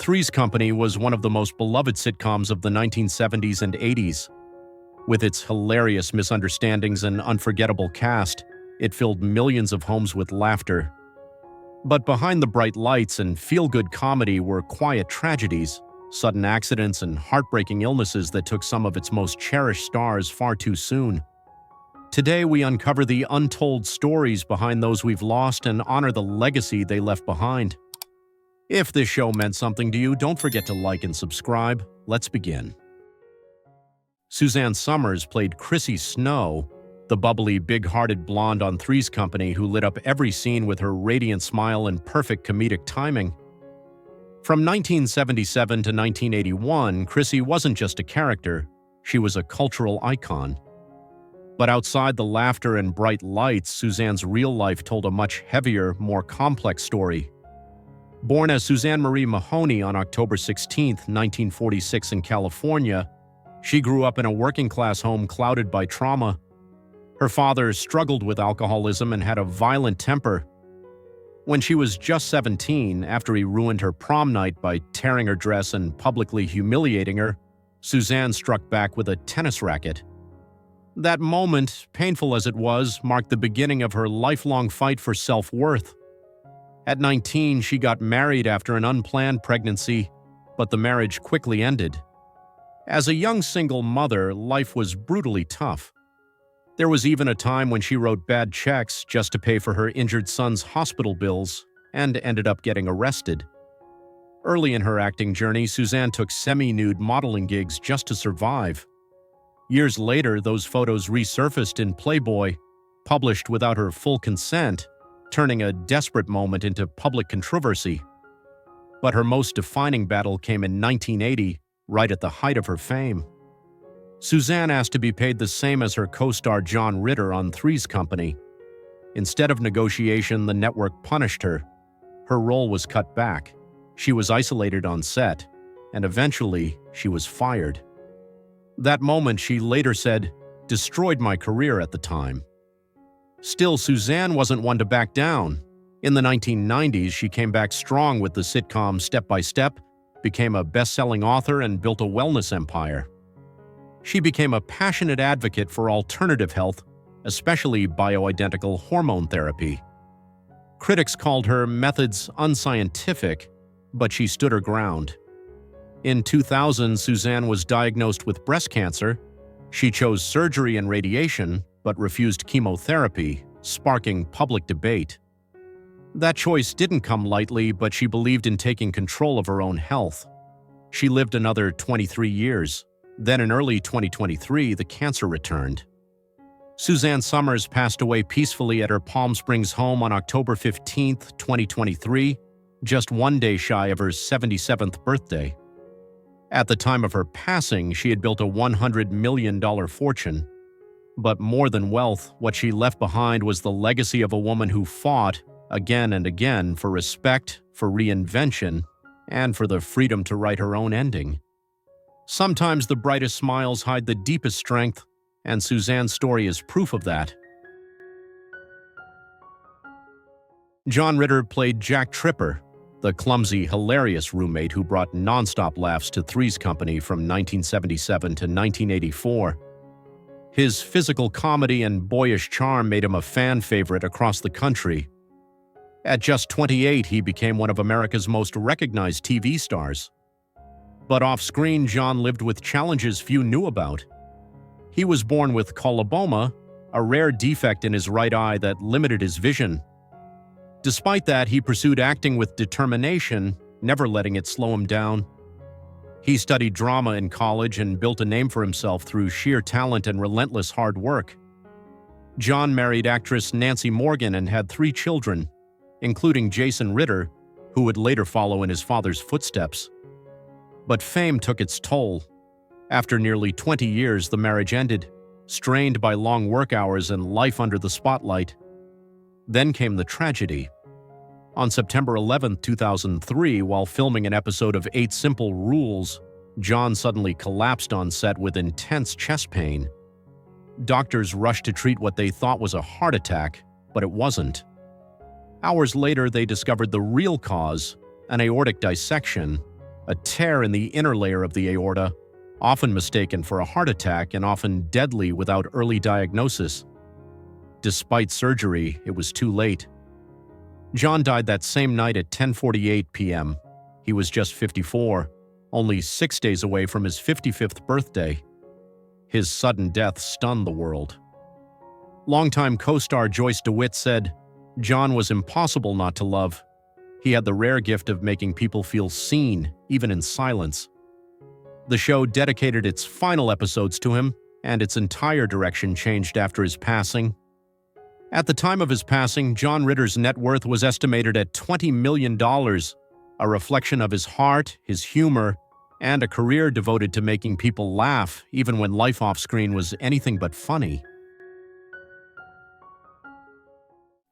Three's Company was one of the most beloved sitcoms of the 1970s and 80s. With its hilarious misunderstandings and unforgettable cast, it filled millions of homes with laughter. But behind the bright lights and feel-good comedy were quiet tragedies, sudden accidents, and heartbreaking illnesses that took some of its most cherished stars far too soon. Today, we uncover the untold stories behind those we've lost and honor the legacy they left behind. If this show meant something to you, don't forget to like and subscribe. Let's begin. Suzanne Summers played Chrissy Snow, the bubbly, big-hearted blonde on Three's Company who lit up every scene with her radiant smile and perfect comedic timing. From 1977 to 1981, Chrissy wasn't just a character, she was a cultural icon. But outside the laughter and bright lights, Suzanne's real life told a much heavier, more complex story. Born as Suzanne Marie Mahoney on October 16, 1946 in California, she grew up in a working-class home clouded by trauma. Her father struggled with alcoholism and had a violent temper. When she was just 17, after he ruined her prom night by tearing her dress and publicly humiliating her, Suzanne struck back with a tennis racket. That moment, painful as it was, marked the beginning of her lifelong fight for self-worth. At 19, she got married after an unplanned pregnancy, but the marriage quickly ended. As a young single mother, life was brutally tough. There was even a time when she wrote bad checks just to pay for her injured son's hospital bills and ended up getting arrested. Early in her acting journey, Suzanne took semi-nude modeling gigs just to survive. Years later, those photos resurfaced in Playboy, published without her full consent, turning a desperate moment into public controversy. But her most defining battle came in 1980, right at the height of her fame. Suzanne asked to be paid the same as her co-star John Ritter on Three's Company. Instead of negotiation, the network punished her. Her role was cut back. She was isolated on set, and eventually, she was fired. That moment, she later said, destroyed my career at the time. Still, Suzanne wasn't one to back down. In the 1990s, she came back strong with the sitcom Step by Step, became a best-selling author, and built a wellness empire. She became a passionate advocate for alternative health, especially bioidentical hormone therapy. Critics called her methods unscientific, but she stood her ground. In 2000, Suzanne was diagnosed with breast cancer. She chose surgery and radiation, but refused chemotherapy, sparking public debate. That choice didn't come lightly, but she believed in taking control of her own health. She lived another 23 years. Then in early 2023, the cancer returned. Suzanne Summers passed away peacefully at her Palm Springs home on October 15, 2023, just one day shy of her 77th birthday. At the time of her passing, she had built a $100 million fortune. But more than wealth, what she left behind was the legacy of a woman who fought, again and again, for respect, for reinvention, and for the freedom to write her own ending. Sometimes the brightest smiles hide the deepest strength, and Suzanne's story is proof of that. John Ritter played Jack Tripper, the clumsy, hilarious roommate who brought nonstop laughs to Three's Company from 1977 to 1984. His physical comedy and boyish charm made him a fan favorite across the country. At just 28, he became one of America's most recognized TV stars. But off-screen, John lived with challenges few knew about. He was born with coloboma, a rare defect in his right eye that limited his vision. Despite that, he pursued acting with determination, never letting it slow him down. He studied drama in college and built a name for himself through sheer talent and relentless hard work. John married actress Nancy Morgan and had 3 children, including Jason Ritter, who would later follow in his father's footsteps. But fame took its toll. After nearly 20 years, the marriage ended, strained by long work hours and life under the spotlight. Then came the tragedy. On September 11, 2003, while filming an episode of 8 Simple Rules, John suddenly collapsed on set with intense chest pain. Doctors rushed to treat what they thought was a heart attack, but it wasn't. Hours later, they discovered the real cause, an aortic dissection, a tear in the inner layer of the aorta, often mistaken for a heart attack and often deadly without early diagnosis. Despite surgery, it was too late. John died that same night at 10:48 p.m. He was just 54, only 6 days away from his 55th birthday. His sudden death stunned the world. Longtime co-star Joyce DeWitt said, "John was impossible not to love. He had the rare gift of making people feel seen, even in silence." The show dedicated its final episodes to him, and its entire direction changed after his passing. At the time of his passing, John Ritter's net worth was estimated at $20 million, a reflection of his heart, his humor, and a career devoted to making people laugh, even when life off-screen was anything but funny.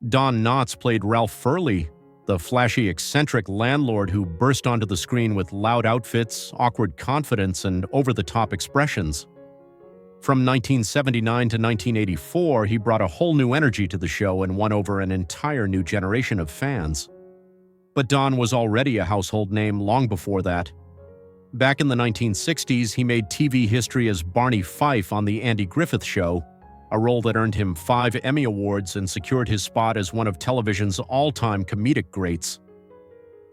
Don Knotts played Ralph Furley, the flashy, eccentric landlord who burst onto the screen with loud outfits, awkward confidence, and over-the-top expressions. From 1979 to 1984, he brought a whole new energy to the show and won over an entire new generation of fans. But Don was already a household name long before that. Back in the 1960s, he made TV history as Barney Fife on The Andy Griffith Show, a role that earned him 5 Emmy Awards and secured his spot as one of television's all-time comedic greats.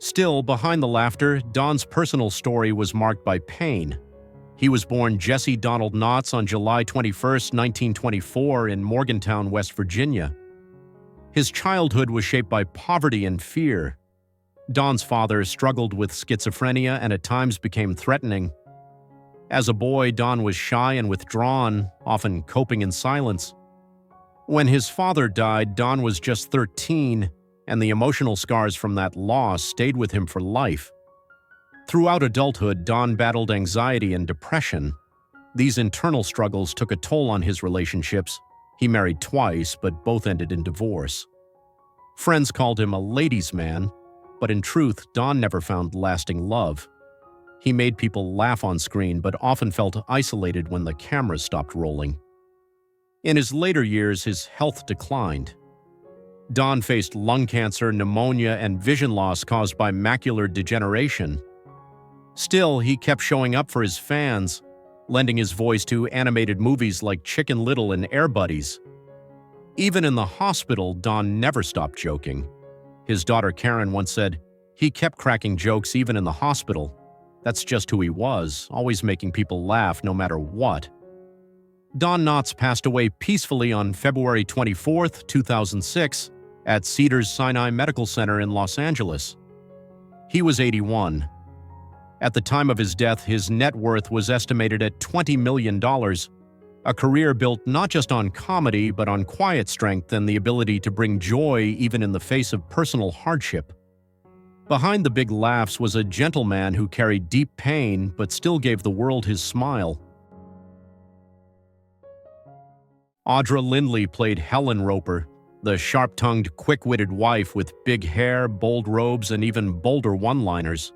Still, behind the laughter, Don's personal story was marked by pain. He was born Jesse Donald Knotts on July 21, 1924 in Morgantown, West Virginia. His childhood was shaped by poverty and fear. Don's father struggled with schizophrenia and at times became threatening. As a boy, Don was shy and withdrawn, often coping in silence. When his father died, Don was just 13, and the emotional scars from that loss stayed with him for life. Throughout adulthood, Don battled anxiety and depression. These internal struggles took a toll on his relationships. He married twice, but both ended in divorce. Friends called him a ladies' man, but in truth, Don never found lasting love. He made people laugh on screen, but often felt isolated when the cameras stopped rolling. In his later years, his health declined. Don faced lung cancer, pneumonia, and vision loss caused by macular degeneration. Still, he kept showing up for his fans, lending his voice to animated movies like Chicken Little and Air Buddies. Even in the hospital, Don never stopped joking. His daughter Karen once said, "He kept cracking jokes even in the hospital. That's just who he was, always making people laugh no matter what." Don Knotts passed away peacefully on February 24, 2006, at Cedars-Sinai Medical Center in Los Angeles. He was 81. At the time of his death, his net worth was estimated at $20 million, a career built not just on comedy but on quiet strength and the ability to bring joy even in the face of personal hardship. Behind the big laughs was a gentleman who carried deep pain but still gave the world his smile. Audrey Lindley played Helen Roper, the sharp-tongued, quick-witted wife with big hair, bold robes, and even bolder one-liners.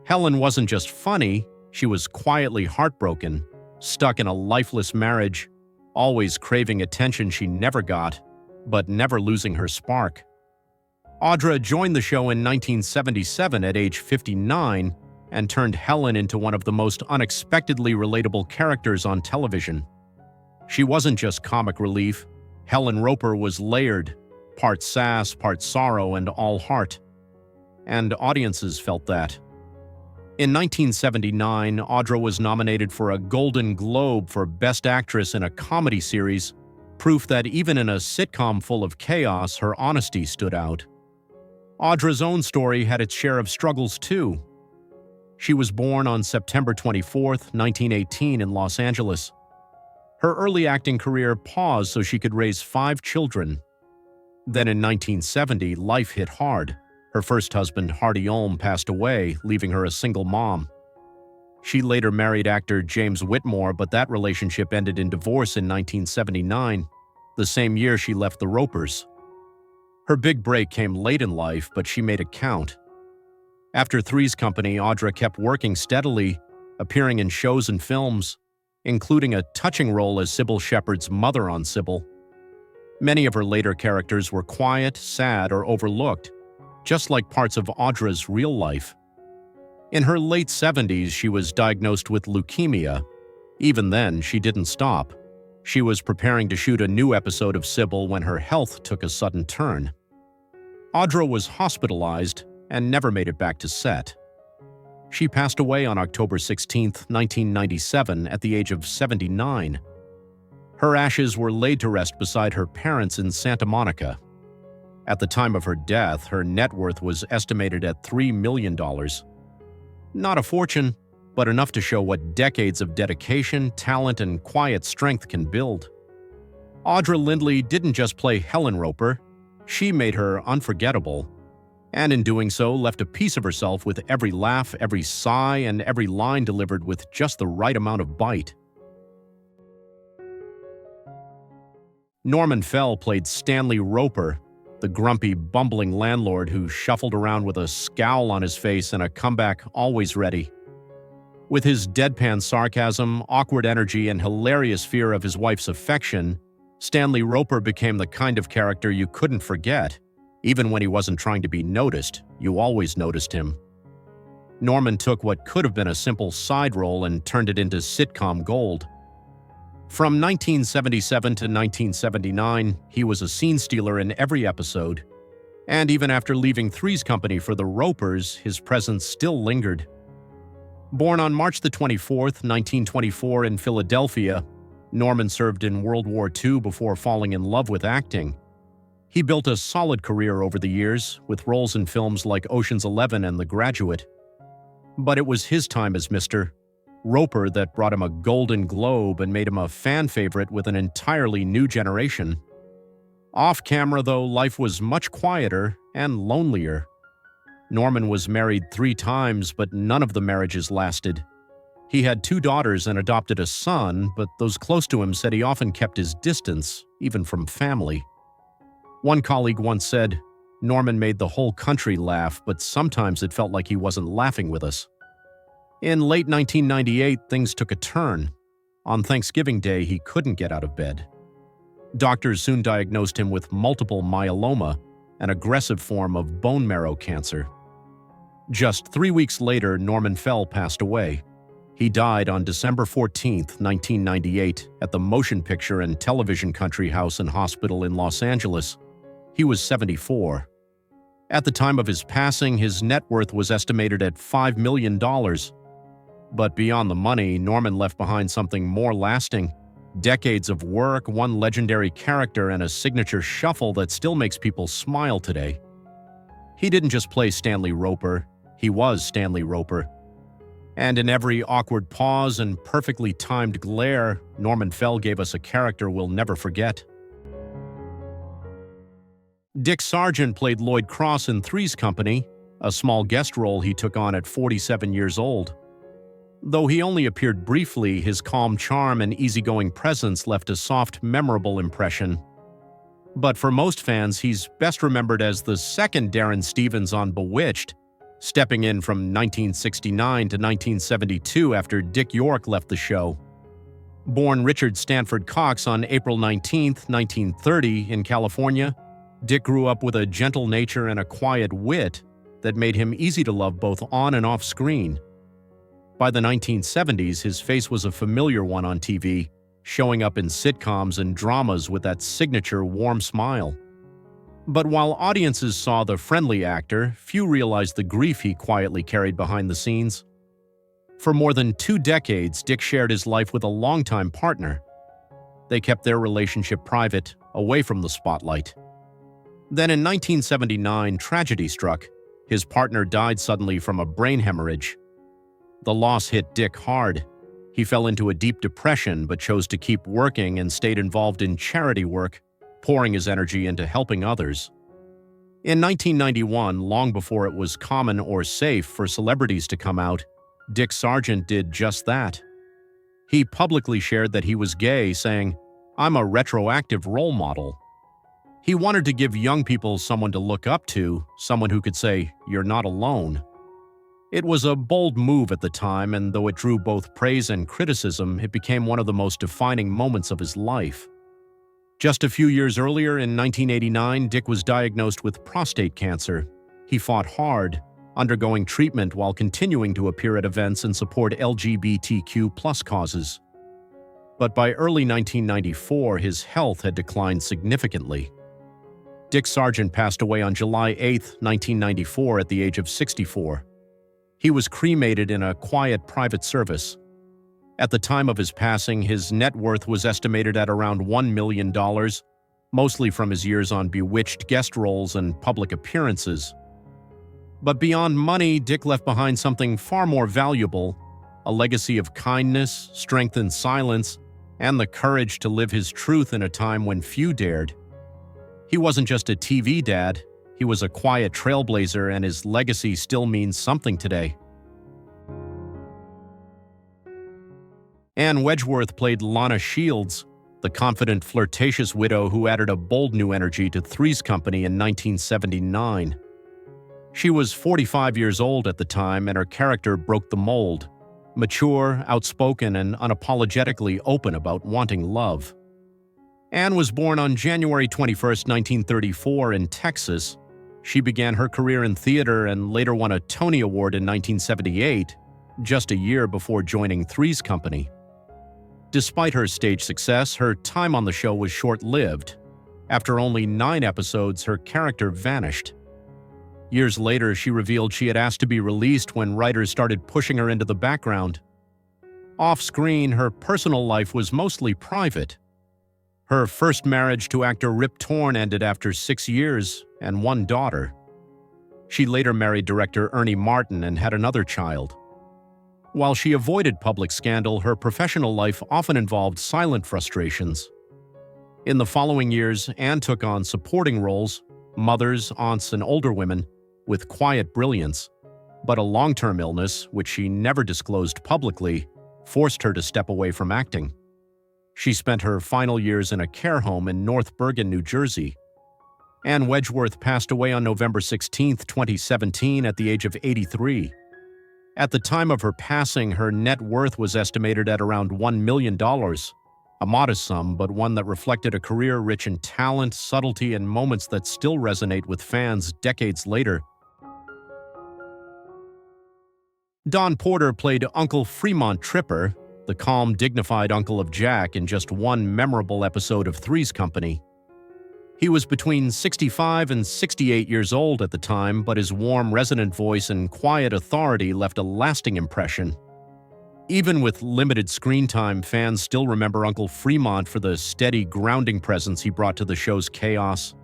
Helen wasn't just funny, she was quietly heartbroken, stuck in a lifeless marriage, always craving attention she never got, but never losing her spark. Audrey joined the show in 1977 at age 59 and turned Helen into one of the most unexpectedly relatable characters on television. She wasn't just comic relief. Helen Roper was layered, part sass, part sorrow, and all heart. And audiences felt that. In 1979, Audrey was nominated for a Golden Globe for Best Actress in a Comedy Series, proof that even in a sitcom full of chaos, her honesty stood out. Audrey's own story had its share of struggles too. She was born on September 24, 1918 in Los Angeles. Her early acting career paused so she could raise 5 children. Then in 1970, life hit hard. Her first husband, Hardy Ulm, passed away, leaving her a single mom. She later married actor James Whitmore, but that relationship ended in divorce in 1979, the same year she left the Ropers. Her big break came late in life, but she made it count. After Three's Company, Audrey kept working steadily, appearing in shows and films, including a touching role as Sybil Shepherd's mother on Sybil. Many of her later characters were quiet, sad, or overlooked, just like parts of Audrey's real life. In her late 70s, she was diagnosed with leukemia. Even then, she didn't stop. She was preparing to shoot a new episode of Sybil when her health took a sudden turn. Audrey was hospitalized and never made it back to set. She passed away on October 16, 1997, at the age of 79. Her ashes were laid to rest beside her parents in Santa Monica. At the time of her death, her net worth was estimated at $3 million. Not a fortune, but enough to show what decades of dedication, talent, and quiet strength can build. Audrey Lindley didn't just play Helen Roper, she made her unforgettable, and in doing so left a piece of herself with every laugh, every sigh, and every line delivered with just the right amount of bite. Norman Fell played Stanley Roper, the grumpy, bumbling landlord who shuffled around with a scowl on his face and a comeback always ready. With his deadpan sarcasm, awkward energy, and hilarious fear of his wife's affection, Stanley Roper became the kind of character you couldn't forget. Even when he wasn't trying to be noticed, you always noticed him. Norman took what could have been a simple side role and turned it into sitcom gold. From 1977 to 1979, he was a scene stealer in every episode. And even after leaving Three's Company for the Ropers, his presence still lingered. Born on March 24, 1924 in Philadelphia, Norman served in World War II before falling in love with acting. He built a solid career over the years, with roles in films like Ocean's 11 and The Graduate. But it was his time as Mr. Roper that brought him a Golden Globe and made him a fan favorite with an entirely new generation. Off-camera, though, life was much quieter and lonelier. Norman was married 3 times, but none of the marriages lasted. He had 2 daughters and adopted a son, but those close to him said he often kept his distance, even from family. One colleague once said, "Norman made the whole country laugh, but sometimes it felt like he wasn't laughing with us." In late 1998, things took a turn. On Thanksgiving Day, he couldn't get out of bed. Doctors soon diagnosed him with multiple myeloma, an aggressive form of bone marrow cancer. Just 3 weeks later, Norman Fell passed away. He died on December 14, 1998, at the Motion Picture and Television Country House and Hospital in Los Angeles. He was 74. At the time of his passing, his net worth was estimated at $5 million. But beyond the money, Norman left behind something more lasting. Decades of work, one legendary character, and a signature shuffle that still makes people smile today. He didn't just play Stanley Roper, he was Stanley Roper. And in every awkward pause and perfectly timed glare, Norman Fell gave us a character we'll never forget. Dick Sargent played Lloyd Cross in Three's Company, a small guest role he took on at 47 years old. Though he only appeared briefly, his calm charm and easygoing presence left a soft, memorable impression. But for most fans, he's best remembered as the second Darren Stevens on Bewitched, stepping in from 1969 to 1972 after Dick York left the show. Born Richard Stanford Cox on April 19, 1930 in California, Dick grew up with a gentle nature and a quiet wit that made him easy to love both on and off screen. By the 1970s, his face was a familiar one on TV, showing up in sitcoms and dramas with that signature warm smile. But while audiences saw the friendly actor, few realized the grief he quietly carried behind the scenes. For more than 2 decades, Dick shared his life with a longtime partner. They kept their relationship private, away from the spotlight. Then in 1979, tragedy struck. His partner died suddenly from a brain hemorrhage. The loss hit Dick hard. He fell into a deep depression but chose to keep working and stayed involved in charity work, pouring his energy into helping others. In 1991, long before it was common or safe for celebrities to come out, Dick Sargent did just that. He publicly shared that he was gay, saying, "I'm a retroactive role model." He wanted to give young people someone to look up to, someone who could say, "You're not alone." It was a bold move at the time, and though it drew both praise and criticism, it became one of the most defining moments of his life. Just a few years earlier, in 1989, Dick was diagnosed with prostate cancer. He fought hard, undergoing treatment while continuing to appear at events and support LGBTQ+ causes. But by early 1994, his health had declined significantly. Dick Sargent passed away on July 8, 1994, at the age of 64. He was cremated in a quiet private service. At the time of his passing, his net worth was estimated at around $1 million, mostly from his years on Bewitched guest roles and public appearances. But beyond money, Dick left behind something far more valuable: a legacy of kindness, strength in silence, and the courage to live his truth in a time when few dared. He wasn't just a TV dad, he was a quiet trailblazer, and his legacy still means something today. Anne Wedworth played Lana Shields, the confident, flirtatious widow who added a bold new energy to Three's Company in 1979. She was 45 years old at the time, and her character broke the mold: mature, outspoken, and unapologetically open about wanting love. Anne was born on January 21, 1934, in Texas. She began her career in theater and later won a Tony Award in 1978, just a year before joining Three's Company. Despite her stage success, her time on the show was short-lived. After only 9 episodes, her character vanished. Years later, she revealed she had asked to be released when writers started pushing her into the background. Off-screen, her personal life was mostly private. Her first marriage to actor Rip Torn ended after 6 years and 1 daughter. She later married director Ernie Martin and had another child. While she avoided public scandal, her professional life often involved silent frustrations. In the following years, Anne took on supporting roles, mothers, aunts, and older women, with quiet brilliance. But a long-term illness, which she never disclosed publicly, forced her to step away from acting. She spent her final years in a care home in North Bergen, New Jersey. Anne Wedworth passed away on November 16, 2017, at the age of 83. At the time of her passing, her net worth was estimated at around $1 million, a modest sum, but one that reflected a career rich in talent, subtlety, and moments that still resonate with fans decades later. Don Porter played Uncle Fremont Tripper, the calm, dignified uncle of Jack, in just one memorable episode of Three's Company. He was between 65 and 68 years old at the time, but his warm, resonant voice and quiet authority left a lasting impression. Even with limited screen time, fans still remember Uncle Fremont for the steady, grounding presence he brought to the show's chaos.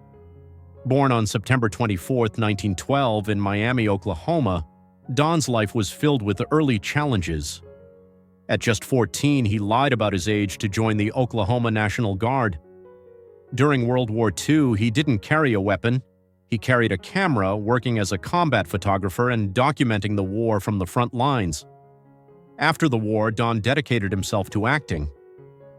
Born on September 24, 1912, in Miami, Oklahoma, Don's life was filled with early challenges. At just 14, he lied about his age to join the Oklahoma National Guard. During World War II, he didn't carry a weapon. He carried a camera, working as a combat photographer and documenting the war from the front lines. After the war, Don dedicated himself to acting.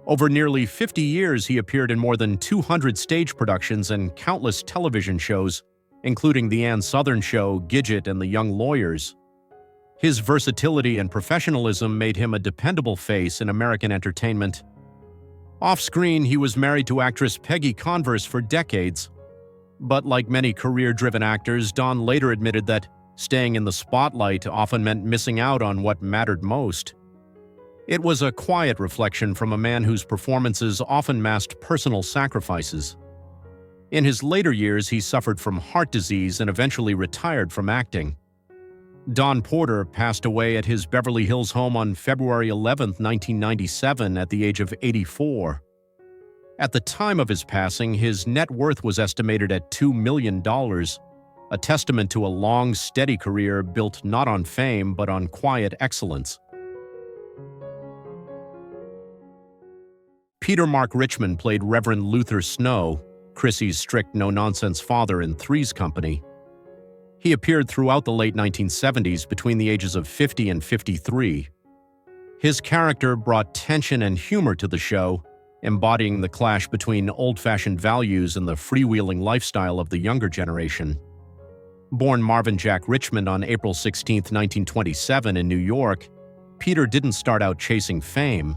Over nearly 50 years, he appeared in more than 200 stage productions and countless television shows, including The Ann Sothern Show, Gidget, and The Young Lawyers. His versatility and professionalism made him a dependable face in American entertainment. Off-screen, he was married to actress Peggy Converse for decades. But like many career-driven actors, Don later admitted that staying in the spotlight often meant missing out on what mattered most. It was a quiet reflection from a man whose performances often masked personal sacrifices. In his later years, he suffered from heart disease and eventually retired from acting. Don Porter passed away at his Beverly Hills home on February 11, 1997, at the age of 84. At the time of his passing, his net worth was estimated at $2 million, a testament to a long, steady career built not on fame but on quiet excellence. Peter Mark Richmond played Reverend Luther Snow, Chrissy's strict, no-nonsense father in Three's Company. He appeared throughout the late 1970s between the ages of 50 and 53. His character brought tension and humor to the show, embodying the clash between old-fashioned values and the freewheeling lifestyle of the younger generation. Born Marvin Jack Richmond on April 16, 1927 in New York, Peter didn't start out chasing fame.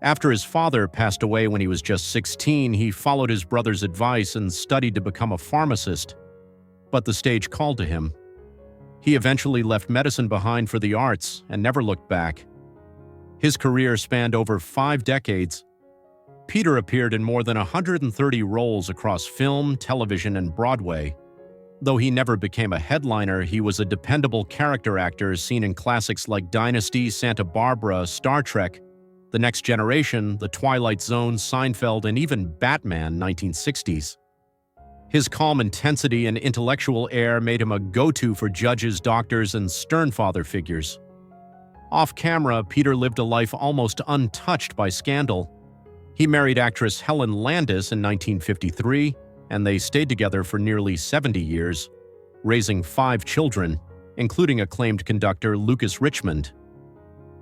After his father passed away when he was just 16, he followed his brother's advice and studied to become a pharmacist. But the stage called to him. He eventually left medicine behind for the arts and never looked back. His career spanned over 5 decades. Peter appeared in more than 130 roles across film, television, and Broadway. Though he never became a headliner, he was a dependable character actor seen in classics like Dynasty, Santa Barbara, Star Trek, The Next Generation, The Twilight Zone, Seinfeld, and even Batman 1960s. His calm intensity and intellectual air made him a go-to for judges, doctors, and stern father figures. Off-camera, Peter lived a life almost untouched by scandal. He married actress Helen Landis in 1953, and they stayed together for nearly 70 years, raising 5 children, including acclaimed conductor Lucas Richmond.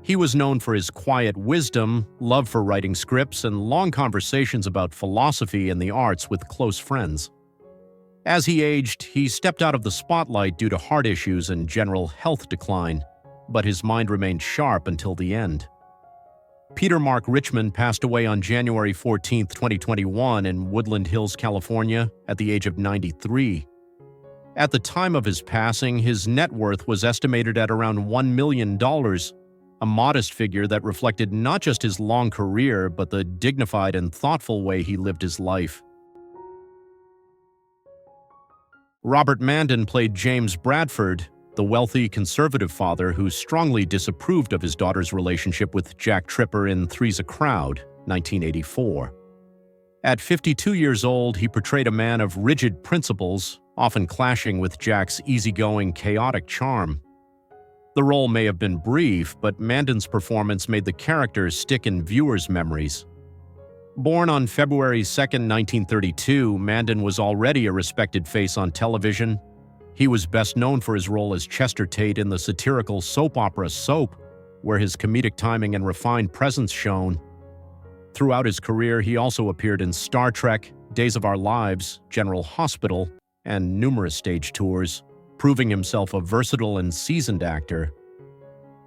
He was known for his quiet wisdom, love for writing scripts, and long conversations about philosophy and the arts with close friends. As he aged, he stepped out of the spotlight due to heart issues and general health decline, but his mind remained sharp until the end. Peter Mark Richmond passed away on January 14, 2021 in Woodland Hills, California, at the age of 93. At the time of his passing, his net worth was estimated at around $1 million, a modest figure that reflected not just his long career, but the dignified and thoughtful way he lived his life. Robert Manden played James Bradford, the wealthy conservative father who strongly disapproved of his daughter's relationship with Jack Tripper in Three's a Crowd, 1984. At 52 years old, he portrayed a man of rigid principles, often clashing with Jack's easygoing, chaotic charm. The role may have been brief, but Manden's performance made the character stick in viewers' memories. Born on February 2, 1932, Manden was already a respected face on television. He was best known for his role as Chester Tate in the satirical soap opera Soap, where his comedic timing and refined presence shone. Throughout his career, he also appeared in Star Trek, Days of Our Lives, General Hospital, and numerous stage tours, proving himself a versatile and seasoned actor.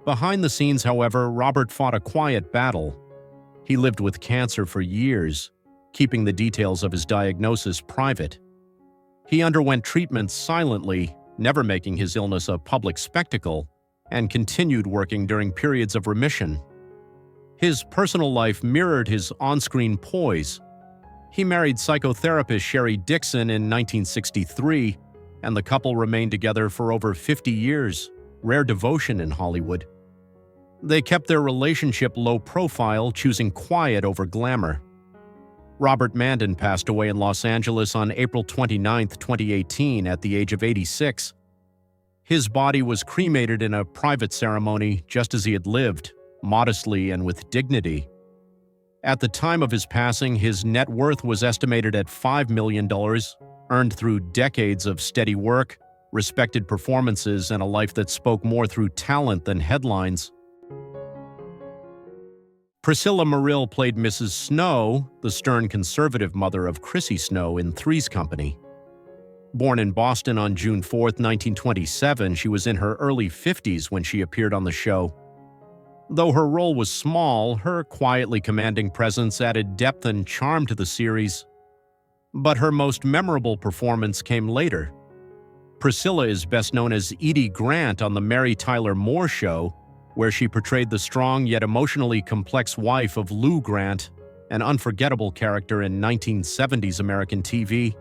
Behind the scenes, however, Robert fought a quiet battle. He lived with cancer for years, keeping the details of his diagnosis private. He underwent treatments silently, never making his illness a public spectacle, and continued working during periods of remission. His personal life mirrored his on-screen poise. He married psychotherapist Sherry Dixon in 1963, and the couple remained together for over 50 years, rare devotion in Hollywood. They kept their relationship low profile, choosing quiet over glamour. Robert Manden passed away in Los Angeles on April 29, 2018, at the age of 86. His body was cremated in a private ceremony, just as he had lived, modestly and with dignity. At the time of his passing, his net worth was estimated at $5 million, earned through decades of steady work, respected performances, and a life that spoke more through talent than headlines. Priscilla Maril played Mrs. Snow, the stern conservative mother of Chrissy Snow in Three's Company. Born in Boston on June 4, 1927, she was in her early 50s when she appeared on the show. Though her role was small, her quietly commanding presence added depth and charm to the series. But her most memorable performance came later. Priscilla is best known as Edie Grant on The Mary Tyler Moore Show, where she portrayed the strong yet emotionally complex wife of Lou Grant, an unforgettable character in 1970s American TV.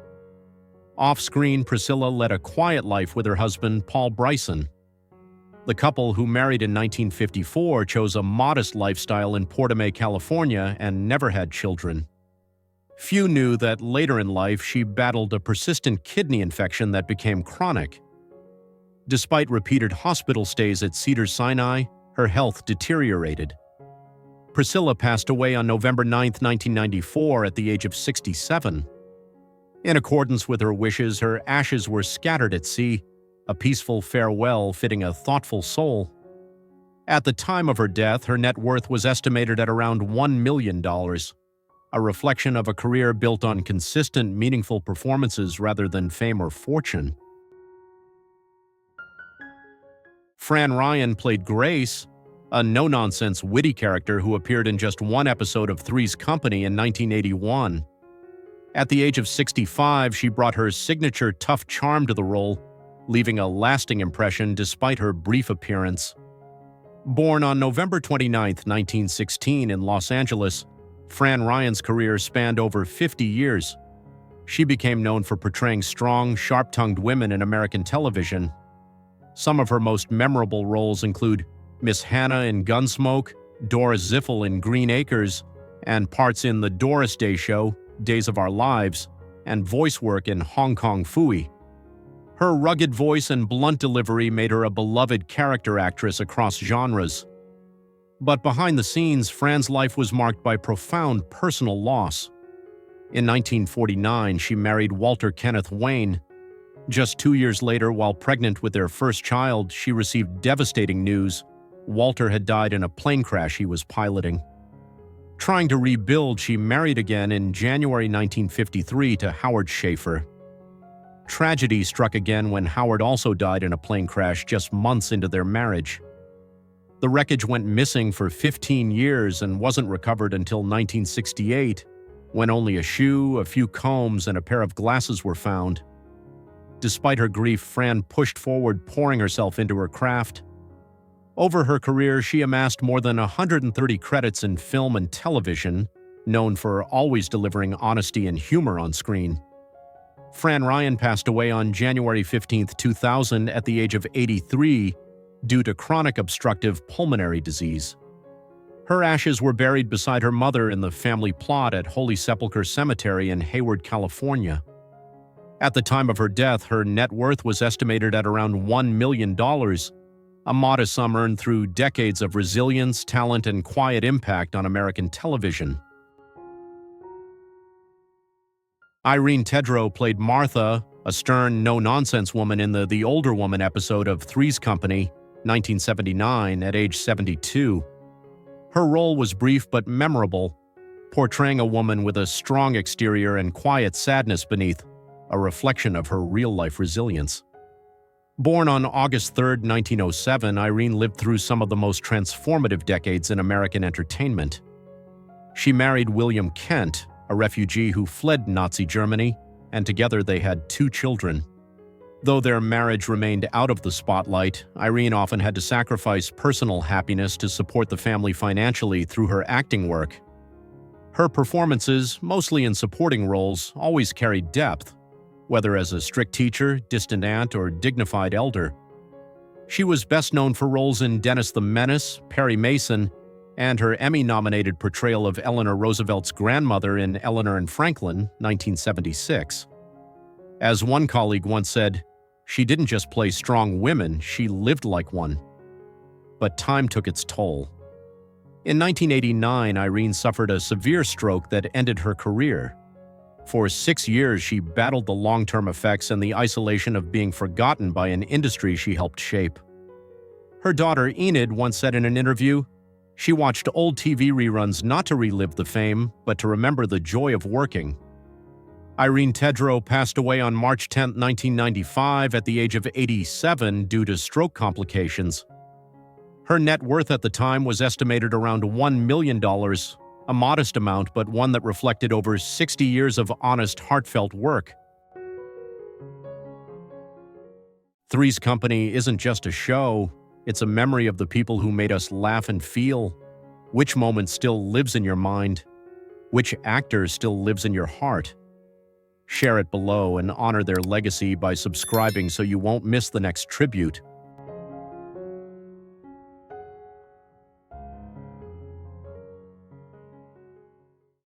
Off-screen, Priscilla led a quiet life with her husband, Paul Bryson. The couple, who married in 1954, chose a modest lifestyle in Portame, California, and never had children. Few knew that later in life she battled a persistent kidney infection that became chronic. Despite repeated hospital stays at Cedars-Sinai, her health deteriorated. Priscilla passed away on November 9, 1994, at the age of 67. In accordance with her wishes, her ashes were scattered at sea, a peaceful farewell fitting a thoughtful soul. At the time of her death, her net worth was estimated at around $1 million, a reflection of a career built on consistent, meaningful performances rather than fame or fortune. Fran Ryan played Grace, a no-nonsense, witty character who appeared in just one episode of Three's Company in 1981. At the age of 65, she brought her signature tough charm to the role, leaving a lasting impression despite her brief appearance. Born on November 29, 1916 in Los Angeles, Fran Ryan's career spanned over 50 years. She became known for portraying strong, sharp-tongued women in American television. Some of her most memorable roles include Miss Hannah in Gunsmoke, Doris Ziffel in Green Acres, and parts in The Doris Day Show, Days of Our Lives, and voice work in Hong Kong Phooey. Her rugged voice and blunt delivery made her a beloved character actress across genres. But behind the scenes, Fran's life was marked by profound personal loss. In 1949, she married Walter Kenneth Wayne. Just 2 years later, while pregnant with their first child, she received devastating news: Walter had died in a plane crash he was piloting. Trying to rebuild, she married again in January 1953 to Howard Schaefer. Tragedy struck again when Howard also died in a plane crash just months into their marriage. The wreckage went missing for 15 years and wasn't recovered until 1968, when only a shoe, a few combs, and a pair of glasses were found. Despite her grief, Fran pushed forward, pouring herself into her craft. Over her career, she amassed more than 130 credits in film and television, known for always delivering honesty and humor on screen. Fran Ryan passed away on January 15, 2000, at the age of 83 due to chronic obstructive pulmonary disease. Her ashes were buried beside her mother in the family plot at Holy Sepulchre Cemetery in Hayward, California. At the time of her death, her net worth was estimated at around $1 million, a modest sum earned through decades of resilience, talent, and quiet impact on American television. Irene Tedro played Martha, a stern, no-nonsense woman in the Older Woman episode of Three's Company, 1979, at age 72. Her role was brief but memorable, portraying a woman with a strong exterior and quiet sadness beneath, a reflection of her real-life resilience. Born on August 3, 1907, Irene lived through some of the most transformative decades in American entertainment. She married William Kent, a refugee who fled Nazi Germany, and together they had 2 children. Though their marriage remained out of the spotlight, Irene often had to sacrifice personal happiness to support the family financially through her acting work. Her performances, mostly in supporting roles, always carried depth, whether as a strict teacher, distant aunt, or dignified elder. She was best known for roles in Dennis the Menace, Perry Mason, and her Emmy-nominated portrayal of Eleanor Roosevelt's grandmother in Eleanor and Franklin, 1976. As one colleague once said, "She didn't just play strong women, she lived like one." But time took its toll. In 1989, Irene suffered a severe stroke that ended her career. For 6 years, she battled the long-term effects and the isolation of being forgotten by an industry she helped shape. Her daughter Enid once said in an interview, she watched old TV reruns not to relive the fame, but to remember the joy of working. Irene Tedro passed away on March 10, 1995, at the age of 87 due to stroke complications. Her net worth at the time was estimated around $1 million, a modest amount, but one that reflected over 60 years of honest, heartfelt work. Three's Company isn't just a show. It's a memory of the people who made us laugh and feel. Which moment still lives in your mind? Which actor still lives in your heart? Share it below and honor their legacy by subscribing so you won't miss the next tribute.